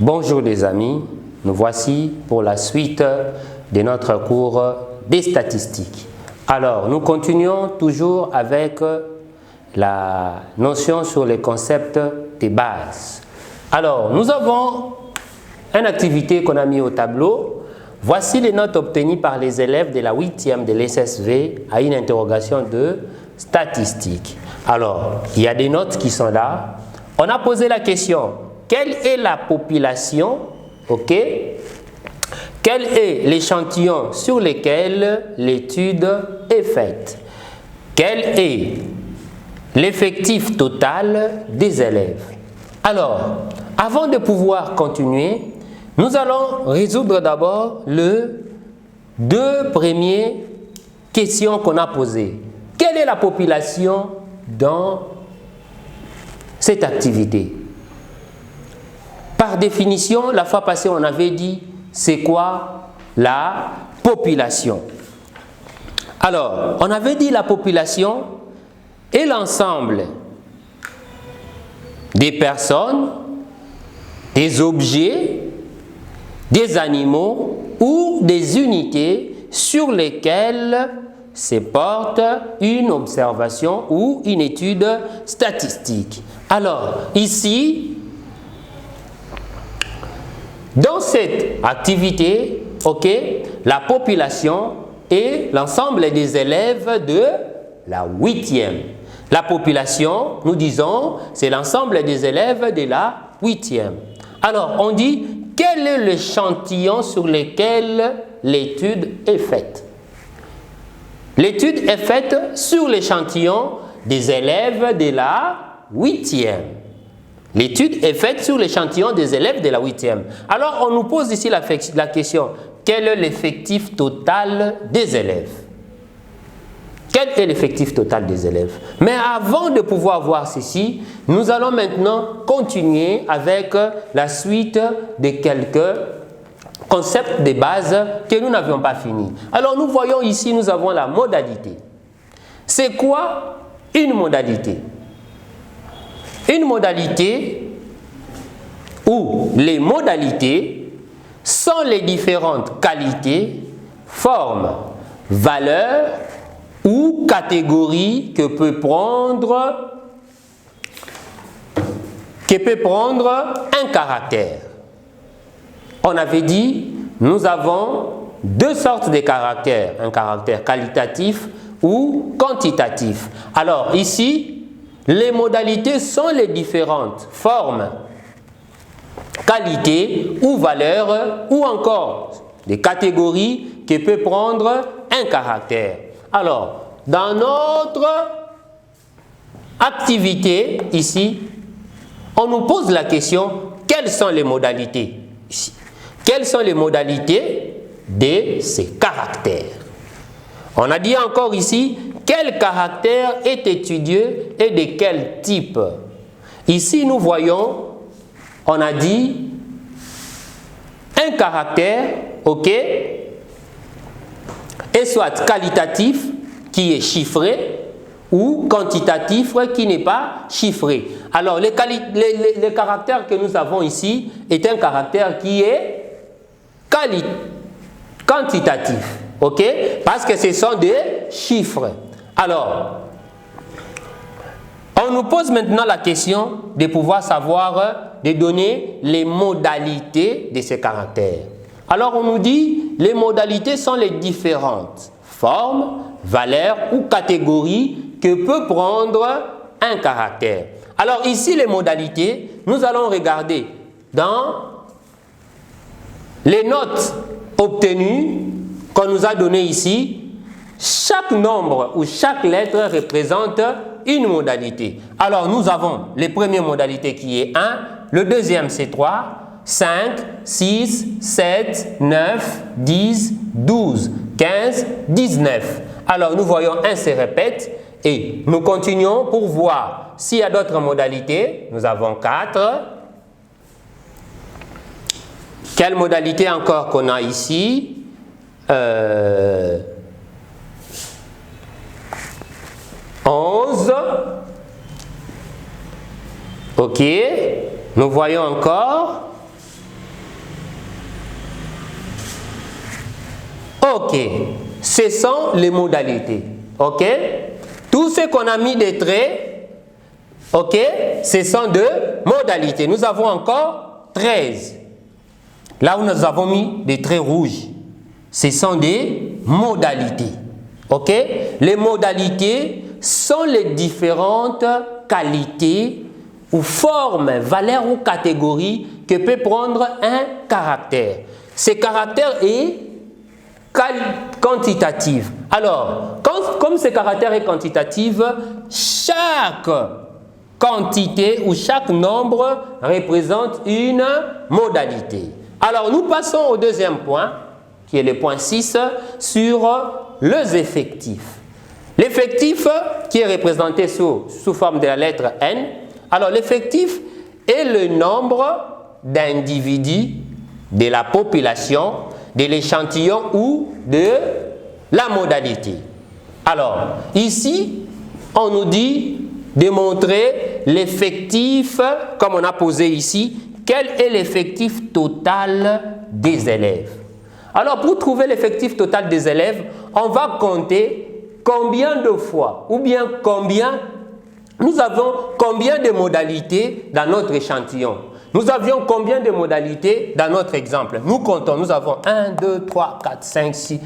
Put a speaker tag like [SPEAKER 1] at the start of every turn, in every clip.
[SPEAKER 1] Bonjour les amis, nous voici pour la suite de notre cours des statistiques. Alors, nous continuons toujours avec la notion sur les concepts de base. Alors, nous avons une activité qu'on a mis au tableau. Voici les notes obtenues par les élèves de la 8e de l'SSV à une interrogation de statistiques. Alors, il y a des notes qui sont là. On a posé la question, quelle est la population, ok? Quel est l'échantillon sur lequel l'étude est faite? Quel est l'effectif total des élèves? Alors, avant de pouvoir continuer, nous allons résoudre d'abord les deux premières questions qu'on a posées. Quelle est la population dans cette activité? Par définition, la fois passée, on avait dit, c'est quoi la population? Alors, on avait dit la population est l'ensemble des personnes, des objets, des animaux ou des unités sur lesquelles se porte une observation ou une étude statistique. Alors, ici, dans cette activité, ok, la population est l'ensemble des élèves de la 8e. La population, nous disons, c'est l'ensemble des élèves de la 8e. Alors, on dit, quel est l'échantillon sur lequel l'étude est faite? L'étude est faite sur l'échantillon des élèves de la 8e. L'étude est faite sur l'échantillon des élèves de la 8e. Alors, on nous pose ici la question, quel est l'effectif total des élèves? Quel est l'effectif total des élèves? Mais avant de pouvoir voir ceci, nous allons maintenant continuer avec la suite de quelques concepts de base que nous n'avions pas fini. Alors, nous voyons ici, nous avons la modalité. C'est quoi une modalité? Une modalité ou les modalités sont les différentes qualités, formes, valeurs ou catégories que peut prendre un caractère. On avait dit, nous avons deux sortes de caractères, un caractère qualitatif ou quantitatif. Alors ici, les modalités sont les différentes formes, qualités ou valeurs ou encore des catégories que peut prendre un caractère. Alors, dans notre activité ici, on nous pose la question, quelles sont les modalités ici? Quelles sont les modalités de ces caractères? On a dit encore ici, quel caractère est étudié et de quel type? Ici, nous voyons, on a dit un caractère, ok, est soit qualitatif, qui est chiffré, ou quantitatif, qui n'est pas chiffré. Alors, le caractère que nous avons ici est un caractère qui est quantitatif, ok, parce que ce sont des chiffres. Alors, on nous pose maintenant la question de pouvoir savoir, de donner les modalités de ces caractères. Alors, on nous dit, les modalités sont les différentes formes, valeurs ou catégories que peut prendre un caractère. Alors, ici, les modalités, nous allons regarder dans les notes obtenues qu'on nous a données ici. Chaque nombre ou chaque lettre représente une modalité. Alors, nous avons les premières modalités qui est 1, le deuxième c'est 3, 5, 6, 7, 9, 10, 12, 15, 19. Alors, nous voyons 1 se répète et nous continuons pour voir s'il y a d'autres modalités. Nous avons 4. Quelle modalité encore qu'on a ici? 11. Ok. Nous voyons encore Ok, ce sont les modalités. Ok, tout ce qu'on a mis des traits, ok, ce sont des modalités. Nous avons encore 13. Là où nous avons mis des traits rouges, ce sont des modalités. Ok, les modalités sont les différentes qualités ou formes, valeurs ou catégories que peut prendre un caractère. Ce caractère est quantitatif. Alors, comme ce caractère est quantitatif, chaque quantité ou chaque nombre représente une modalité. Alors, nous passons au deuxième point, qui est le point 6, sur les effectifs. L'effectif qui est représenté sous forme de la lettre N. Alors, l'effectif est le nombre d'individus de la population, de l'échantillon ou de la modalité. Alors, ici, on nous dit de montrer l'effectif, comme on a posé ici, quel est l'effectif total des élèves. Alors, pour trouver l'effectif total des élèves, on va compter combien de fois, ou bien nous avons combien de modalités dans notre échantillon. Nous avions combien de modalités dans notre exemple? Nous comptons, nous avons 1, 2, 3, 4, 5, 6,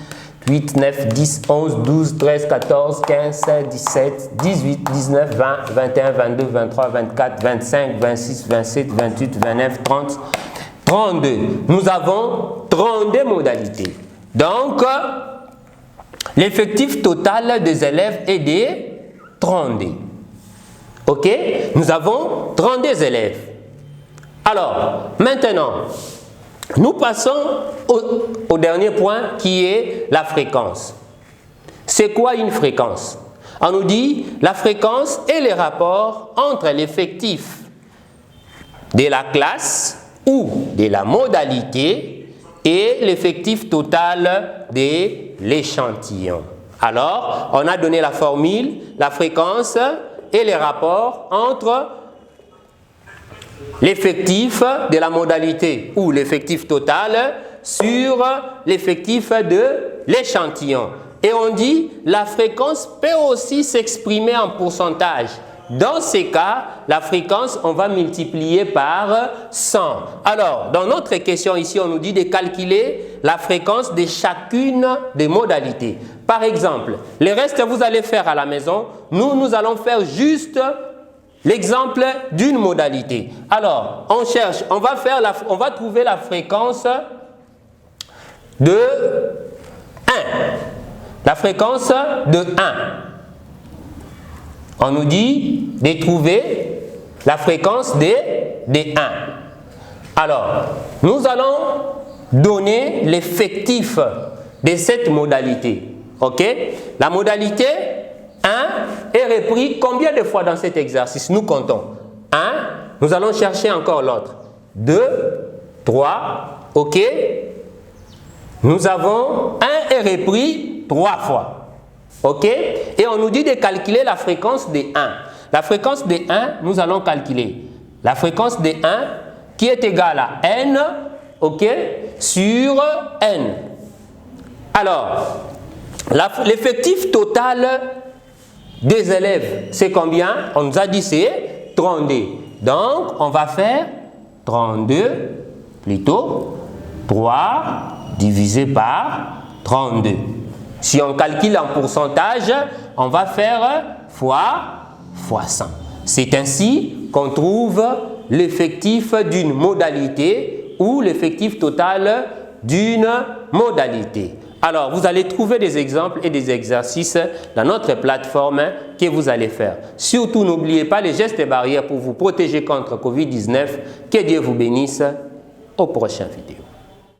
[SPEAKER 1] 8, 9, 10, 11, 12, 13, 14, 15, 16, 17, 18, 19, 20, 21, 22, 23, 24, 25, 26, 27, 28, 29, 30, 32. Nous avons 32 modalités. Donc, l'effectif total des élèves est de 32. Ok? Nous avons 32 élèves. Alors, maintenant, nous passons au dernier point qui est la fréquence. C'est quoi une fréquence? On nous dit la fréquence est le rapport entre l'effectif de la classe ou de la modalité et l'effectif total de l'échantillon. Alors, on a donné la formule, la fréquence et le rapport entre l'effectif de la modalité ou l'effectif total sur l'effectif de l'échantillon. Et on dit la fréquence peut aussi s'exprimer en pourcentage. Dans ces cas, la fréquence, on va multiplier par 100. Alors, dans notre question ici, on nous dit de calculer la fréquence de chacune des modalités. Par exemple, le reste, vous allez faire à la maison. Nous allons faire juste l'exemple d'une modalité. Alors, on cherche, on va trouver la fréquence de 1. La fréquence de 1. On nous dit de trouver la fréquence de 1. Alors, nous allons donner l'effectif de cette modalité. Ok? La modalité 1 est repris combien de fois dans cet exercice? Nous comptons. 1, nous allons chercher encore l'autre. 2, 3, ok? Nous avons 1 est repris 3 fois. Ok? Et on nous dit de calculer la fréquence de 1. La fréquence de 1, nous allons calculer la fréquence de 1 qui est égale à n, ok, sur n. Alors, l'effectif total des élèves, c'est combien? On nous a dit c'est 32. Donc, on va faire 32, plutôt 3 divisé par 32. Si on calcule en pourcentage, on va faire fois 100. C'est ainsi qu'on trouve l'effectif d'une modalité ou l'effectif total d'une modalité. Alors, vous allez trouver des exemples et des exercices dans notre plateforme que vous allez faire. Surtout, n'oubliez pas les gestes barrières pour vous protéger contre Covid-19. Que Dieu vous bénisse. Aux prochaines vidéos.